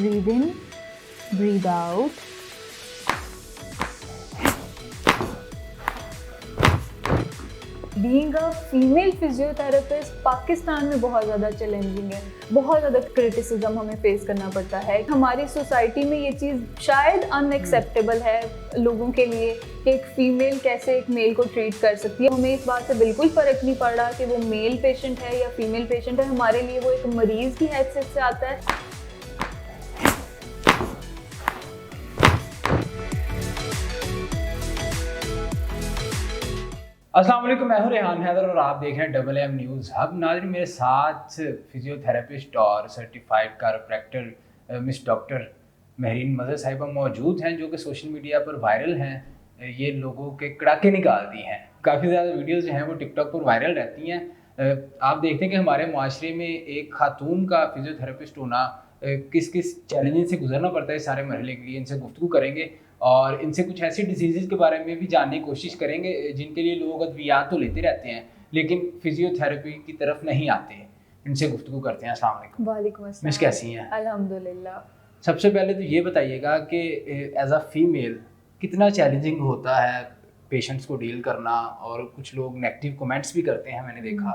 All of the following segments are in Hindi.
breathe in, breathe out. Being a female physiotherapist Pakistan में बहुत ज़्यादा चैलेंजिंग है, बहुत ज़्यादा क्रिटिसिज्म हमें फेस करना पड़ता है। हमारी सोसाइटी में ये चीज़ शायद अनएक्सेप्टेबल है लोगों के लिए कि एक फ़ीमेल कैसे एक मेल को ट्रीट कर सकती है। हमें इस बात से बिल्कुल फ़र्क नहीं पड़ रहा कि वो मेल पेशेंट है या फीमेल पेशेंट है, हमारे लिए वो एक मरीज़ की हैसियत से आता है। अस्सलाम वालेकुम, मैं हूं रेहान हैदर और आप देख रहे हैं डबल एम न्यूज़ हब। नाज़रीन, मेरे साथ फिजियोथेरेपिस्ट और certified chiropractor miss doctor Mehreen Mazhar साहिबा मौजूद हैं, जो कि सोशल मीडिया पर वायरल हैं। ये लोगों के कड़ाके निकालती हैं। काफ़ी ज़्यादा वीडियोज़ जो हैं वो टिकटॉक पर वायरल रहती हैं। आप देखते हैं कि हमारे माशरे में एक खातून का फिजियोथेरेपिस्ट होना किस किस चैलेंजेस से गुजरना पड़ता है। इस सारे मरहले के लिए इनसे गुफ्तगू करेंगे और इनसे कुछ ऐसी डिजीज़ के बारे में भी जानने की कोशिश करेंगे जिनके लिए लोग अद्वियात तो लेते रहते हैं लेकिन फिजियोथेरेपी की तरफ नहीं आते। इनसे गुफ्तगू करते हैं। अस्सलाम वालेकुम। वालेकुम अस्सलाम। मिस कैसी हैं? अल्हम्दुलिल्लाह। सबसे पहले तो ये बताइएगा कि एज अ फीमेल कितना चैलेंजिंग होता है पेशेंट्स को डील करना, और कुछ लोग नेगेटिव कमेंट्स भी करते हैं, मैंने देखा।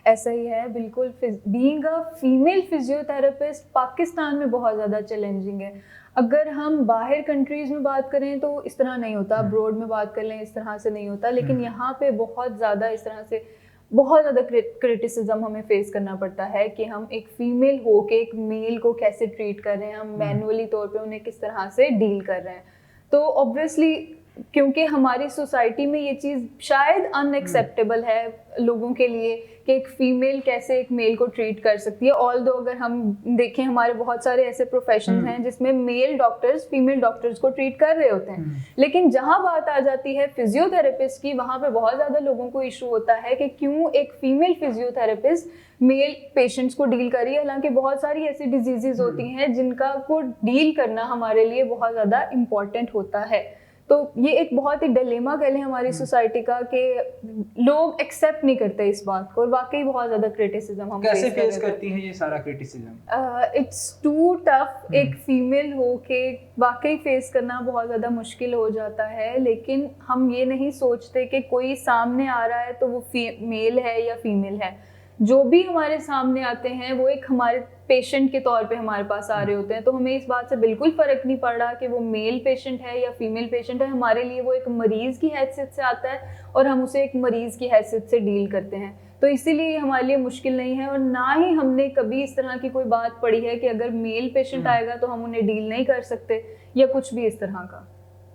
ऐसा ही है बिल्कुल। Being a female physiotherapist Pakistan में बहुत ज़्यादा चैलेंजिंग है। अगर हम बाहर कंट्रीज़ में बात करें तो इस तरह नहीं होता, अब्रॉड में बात कर लें इस तरह से नहीं होता, लेकिन यहाँ पे बहुत ज़्यादा इस तरह से बहुत ज़्यादा क्रिटिसिज्म हमें फेस करना पड़ता है कि हम एक फ़ीमेल हो के एक मेल को कैसे ट्रीट कर रहे हैं, हम मैनुअली तौर पे उन्हें किस तरह से डील कर रहे हैं। तो ऑब्वियसली क्योंकि हमारी सोसाइटी में ये चीज़ शायद अनएक्सेप्टेबल है लोगों के लिए कि एक फ़ीमेल कैसे एक मेल को ट्रीट कर सकती है। ऑल्दो अगर हम देखें हमारे बहुत सारे ऐसे प्रोफेशंस हैं जिसमें मेल डॉक्टर्स फीमेल डॉक्टर्स को ट्रीट कर रहे होते हैं, लेकिन जहाँ बात आ जाती है फिजियोथेरेपिस्ट की, वहाँ पे बहुत ज़्यादा लोगों को इशू होता है कि क्यों एक फीमेल फिजियोथेरेपिस्ट मेल पेशेंट्स को डील कर रही है। हालांकि बहुत सारी ऐसी डिजीज़ेज होती हैं जिनका को डील करना हमारे लिए बहुत ज़्यादा इम्पॉर्टेंट होता है। तो ये एक बहुत ही डिलेमा कह लें हमारी सोसाइटी का कि लोग एक्सेप्ट नहीं करते इस बात को, और वाकई बहुत ज़्यादा क्रिटिसिज्म हम कैसे फेस करती हैं ये सारा क्रिटिसिज्म? It's too tough. एक फीमेल हो के वाकई फेस करना बहुत ज़्यादा मुश्किल हो जाता है, लेकिन हम ये नहीं सोचते कि कोई सामने आ रहा है तो वो मेल है या फीमेल है। जो भी हमारे सामने आते हैं वो एक हमारे पेशेंट के तौर पे हमारे पास आ रहे होते हैं, तो हमें इस बात से बिल्कुल फ़र्क नहीं पड़ रहा कि वो मेल पेशेंट है या फीमेल पेशेंट है। हमारे लिए वो एक मरीज़ की हैसियत से आता है और हम उसे एक मरीज़ की हैसियत से डील करते हैं। तो इसीलिए हमारे लिए मुश्किल नहीं है, और ना ही हमने कभी इस तरह की कोई बात पढ़ी है कि अगर मेल पेशेंट आएगा तो हम उन्हें डील नहीं कर सकते या कुछ भी इस तरह का।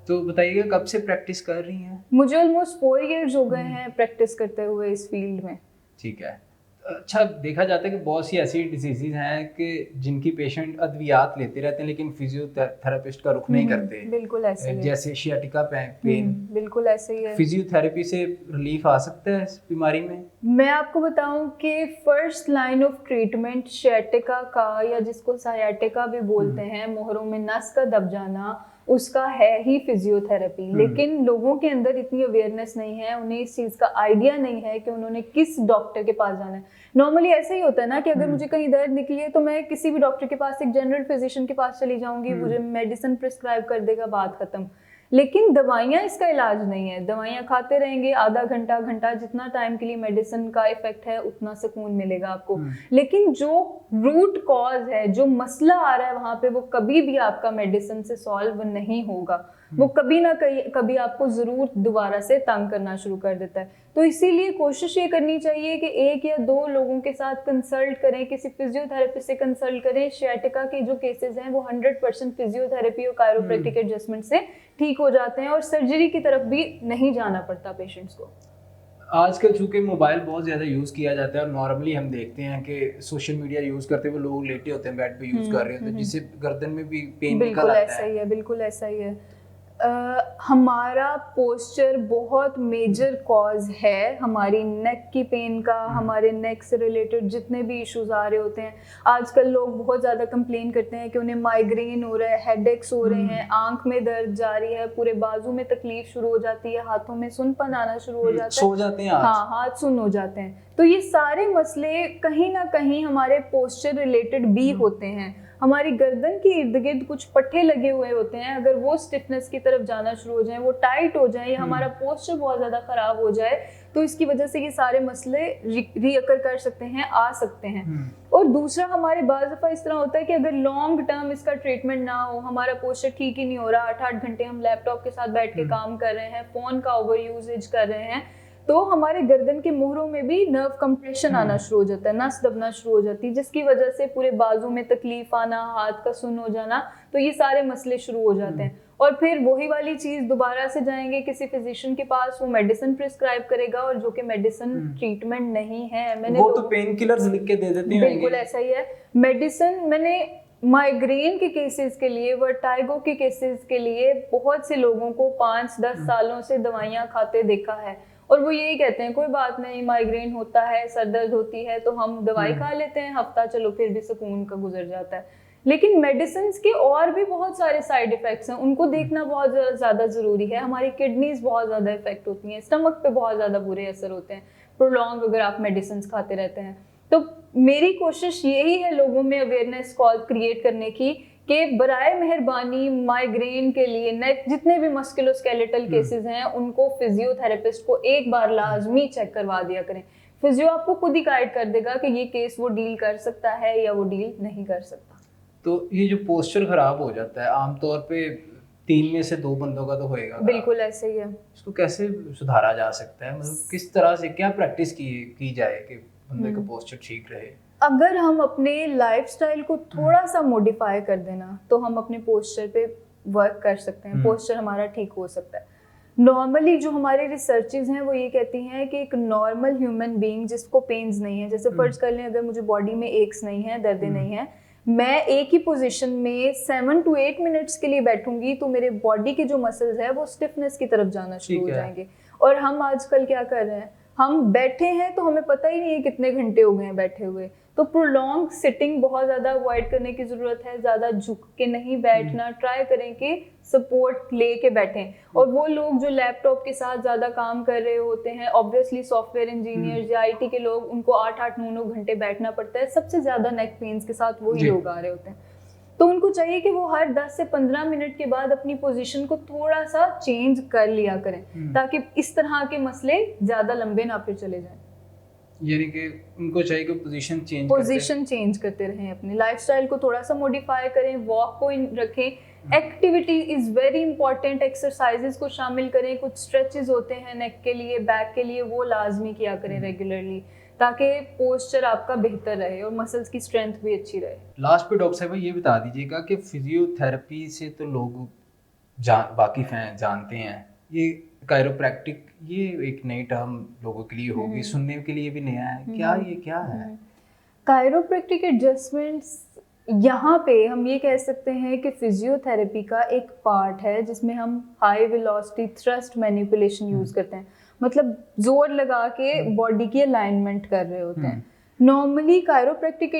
तो बताइएगा कब से प्रैक्टिस कर रही हैं? मुझे ऑलमोस्ट 4 years हो गए हैं प्रैक्टिस करते हुए इस फील्ड में। ठीक है। अच्छा, देखा जाता है कि बहुत सी ऐसी डिजीज़ हैं कि जिनकी पेशेंट अद्वियात लेते रहते हैं लेकिन फिजियोथेरेपिस्ट का रुख नहीं करते। बिल्कुल ऐसे ही है। जैसे शियाटिका पेन, बिल्कुल ऐसे ही है। फिजियोथेरेपी से रिलीफ आ सकता है इस बीमारी में? मैं आपको बताऊं कि first line of treatment sciatica का, या जिसको सायाटिका भी बोलते हैं, मोहरों में नस का दब जाना, उसका है ही फिजियोथेरेपी। लेकिन लोगों के अंदर इतनी अवेयरनेस नहीं है, उन्हें इस चीज़ का आइडिया नहीं है कि उन्होंने किस डॉक्टर के पास जाना है। नॉर्मली ऐसे ही होता है ना कि अगर मुझे कहीं दर्द निकली है तो मैं किसी भी डॉक्टर के पास, एक जनरल फिजिशियन के पास चली जाऊंगी, मुझे मेडिसिन प्रिस्क्राइब कर देगा, बात खत्म। लेकिन दवाइयाँ इसका इलाज नहीं है। दवाइयाँ खाते रहेंगे आधा घंटा घंटा, जितना टाइम के लिए मेडिसिन का इफेक्ट है उतना सुकून मिलेगा आपको, लेकिन जो रूट कॉज है, जो मसला आ रहा है वहाँ पे, वो कभी भी आपका मेडिसिन से सॉल्व नहीं होगा। वो कभी ना कभी आपको ज़रूर दोबारा से तंग करना शुरू कर देता है। तो इसीलिए कोशिश ये करनी चाहिए कि 1 या 2 लोगों के साथ कंसल्ट करें, किसी फिजियोथेरेपिस्ट से कंसल्ट करें। शियाटिका के जो केसेस हैं वो 100% फिजियोथेरेपी और कायरोप्रैक्टिक एडजस्टमेंट से ठीक हो जाते हैं, और सर्जरी की तरफ भी नहीं जाना पड़ता पेशेंट्स को। आजकल चूँकि मोबाइल बहुत ज़्यादा यूज़ किया जाता है और नॉर्मली हम देखते हैं कि सोशल मीडिया यूज़ करते हुए लोग लेटे होते हैं, बेड पे यूज़ कर रहे होते हैं, जिससे गर्दन में भी पेन निकल आता है। ऐसा ही है, बिल्कुल ऐसा ही है। हमारा पोस्चर बहुत मेजर कॉज है हमारी नेक की पेन का। हमारे नेक से रिलेटेड जितने भी इश्यूज आ रहे होते हैं, आजकल लोग बहुत ज़्यादा कंप्लेन करते हैं कि उन्हें माइग्रेन हो रहा है, हेडेक्स हो रहे हैं, आंख में दर्द जारी है, पूरे बाजू में तकलीफ शुरू हो जाती है, हाथों में सुनपन आना शुरू हो जाता है, सो जाते हैं, हाँ हाथ सुन्न हो जाते हैं। तो ये सारे मसले कहीं ना कहीं हमारे पोस्चर रिलेटेड भी होते हैं। हमारी गर्दन के इर्द गिर्द कुछ पट्टे लगे हुए होते हैं, अगर वो स्टिफनेस की तरफ जाना शुरू हो जाए, वो टाइट हो जाए, या हमारा पोस्चर बहुत ज़्यादा ख़राब हो जाए, तो इसकी वजह से ये सारे मसले रीअकर कर सकते हैं, आ सकते हैं। और दूसरा, हमारे बाज़ दफ़ा इस तरह होता है कि अगर लॉन्ग टर्म इसका ट्रीटमेंट ना हो, हमारा पोस्चर ठीक ही नहीं हो रहा, 8-8 घंटे हम लैपटॉप के साथ बैठ के काम कर रहे हैं, फ़ोन का ओवर यूजेज कर रहे हैं, तो हमारे गर्दन के मोहरों में भी नर्व कंप्रेशन आना शुरू हो जाता है, नस दबना शुरू हो जाती है, जिसकी वजह से पूरे बाजू में तकलीफ आना, हाथ का सुन्न हो जाना, तो ये सारे मसले शुरू हो जाते हैं। और फिर वही वाली चीज़, दोबारा से जाएंगे किसी फिजिशियन के पास, वो मेडिसिन प्रिस्क्राइब करेगा, और जो कि मेडिसिन ट्रीटमेंट नहीं है। मैंने वो तो पेन किलर्स लिख के दे देते हैं। बिल्कुल ऐसा ही है। मेडिसिन मैंने माइग्रेन के केसेस के लिए, वर्टाइगो के केसेस के लिए बहुत से लोगों को 5-10 सालों से दवाइयाँ खाते देखा है, और वो यही कहते हैं कोई बात नहीं, माइग्रेन होता है, सर दर्द होती है, तो हम दवाई खा लेते हैं, हफ्ता चलो फिर भी सुकून का गुजर जाता है। लेकिन मेडिसिन के और भी बहुत सारे साइड इफ़ेक्ट्स हैं, उनको देखना बहुत ज़्यादा ज़रूरी है। हमारी किडनीज बहुत ज़्यादा इफेक्ट होती हैं, स्टमक पे बहुत ज़्यादा बुरे असर होते हैं प्रोलॉन्ग अगर आप मेडिसिन खाते रहते हैं। तो मेरी कोशिश यही है लोगों में अवेयरनेस क्रिएट करने की कि बराए मेहरबानी माइग्रेन के लिए जितने भी मस्कुलोस्केलेटल केसेस हैं, उनको फिजियोथेरेपिस्ट को एक बार लाजमी चेक करवा दिया करें। फिजियो आपको खुद ही गाइड कर देगा कि ये केस वो डील कर सकता है या वो डील नहीं कर सकता। तो ये जो पोस्चर खराब हो जाता है, आमतौर पे 3 में से 2 बंदों का तो होएगा। बिल्कुल ऐसे ही है। इसको कैसे सुधारा जा सकता है, मतलब किस तरह से क्या प्रैक्टिस की जाए कि बंदे का पोस्चर ठीक रहे? अगर हम अपने लाइफस्टाइल को थोड़ा सा मॉडिफाई कर देना, तो हम अपने पोस्चर पे वर्क कर सकते हैं, पोस्चर हमारा ठीक हो सकता है। नॉर्मली जो हमारे रिसर्चेज हैं वो ये कहती हैं कि एक नॉर्मल ह्यूमन बीइंग जिसको पेन्स नहीं है, जैसे फर्ज कर लें अगर मुझे बॉडी में एक्स नहीं है, दर्द नहीं है, मैं एक ही पोजीशन में 7 to 8 मिनट्स के लिए बैठूंगी, तो मेरे बॉडी के जो मसल्स है वो स्टिफनेस की तरफ जाना शुरू हो जाएंगे। और हम आजकल क्या कर रहे हैं, हम बैठे हैं तो हमें पता ही नहीं है कितने घंटे हो गए हैं बैठे हुए। तो प्रोलॉन्ग सिटिंग बहुत ज़्यादा अवॉइड करने की ज़रूरत है, ज़्यादा झुक के नहीं बैठना, ट्राई करें कि सपोर्ट ले के बैठें। और वो लोग जो लैपटॉप के साथ ज़्यादा काम कर रहे होते हैं, ऑब्वियसली सॉफ्टवेयर इंजीनियर्स या IT के लोग, उनको 8-8, 9-9 घंटे बैठना पड़ता है, सबसे ज़्यादा नेक पेन्स के साथ वही लोग आ रहे होते हैं। तो उनको चाहिए कि वो हर 10 से 15 मिनट के बाद अपनी पोजीशन को थोड़ा सा चेंज कर लिया करें, ताकि इस तरह के मसले ज़्यादा लंबे ना फिर चले जाएं। यानी कि उनको चाहिए कि पोजीशन चेंज करते रहें, अपने लाइफस्टाइल को थोड़ा सा मॉडिफाई करें, वॉक को रखें, activity is very important, exercises को शामिल करें, कुछ स्ट्रेचेस होते हैं नेक के लिए, बैक के लिए, वो लाजमी किया करें रेगुलरली, ताकि पोस्चर आपका बेहतर रहे और मसल्स की स्ट्रेंथ भी अच्छी रहे। लास्ट पे डॉक्टर साहब ये बता दीजिएगा कि फिजियोथेरेपी से तो लोग वाकिफ हैं, जानते हैं, ये कायरोप्रैक्टिक ये एक नई टर्म लोगों के लिए होगी, सुनने के लिए भी नया है, क्या है? कायरोप्रैक्टिक एडजस्टमेंट्स, यहाँ पे हम ये कह सकते हैं कि फिजियोथेरेपी का एक पार्ट है जिसमें हम high velocity thrust manipulation use करते हैं, मतलब जोर लगा के बॉडी की अलाइनमेंट कर रहे होते हैं। नॉर्मली कायरोप्रैक्टिक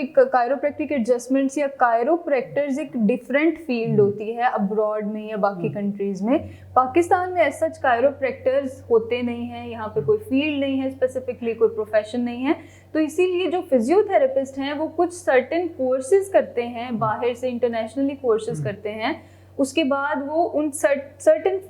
एडजस्टमेंट्स या कायरोप्रैक्टर्स एक डिफरेंट फील्ड होती है अब्रॉड में या बाकी कंट्रीज में। पाकिस्तान में ऐसा कायरोप्रैक्टर्स होते नहीं हैं, यहाँ पे कोई फील्ड नहीं है, स्पेसिफिकली कोई प्रोफेशन नहीं है। तो इसीलिए जो फिजियोथेरेपिस्ट हैं वो कुछ सर्टेन कोर्सेज करते हैं, बाहर से इंटरनेशनली कोर्सेज करते हैं, उसके बाद वो उन सर्टेन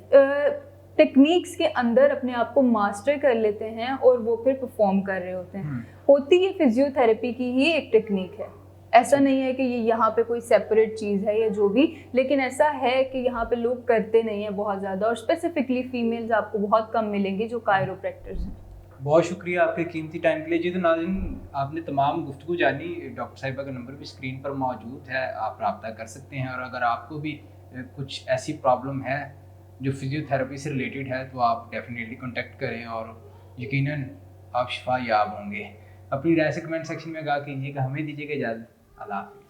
टेक्निक्स के अंदर अपने आप को मास्टर कर लेते हैं और वो फिर परफॉर्म कर रहे होते हैं। होती है फिजियोथेरेपी की ही एक टेक्निक है, ऐसा नहीं है कि ये यहाँ पे कोई सेपरेट चीज़ है या जो भी, लेकिन ऐसा है कि यहाँ पे लोग करते नहीं हैं बहुत ज़्यादा, और स्पेसिफिकली फीमेल्स आपको बहुत कम मिलेंगी जो कायरोप्रैक्टर्स हैं। बहुत शुक्रिया आपके कीमती टाइम के लिए जी। तो नाज़रीन, आपने तमाम गुफ्तगू जानी, डॉक्टर साहिबा का नंबर भी स्क्रीन पर मौजूद है, आप रब्ता कर सकते हैं। और अगर आपको भी कुछ ऐसी प्रॉब्लम है जो फिजियोथेरेपी से रिलेटेड है तो आप डेफिनेटली कॉन्टेक्ट करें और यकीनन आप शिफा याब होंगे। अपनी राय से कमेंट सेक्शन में आगाह कीजिएगा। हमें दीजिएगा इजाज़त। अल्लाह हाफ़िज़।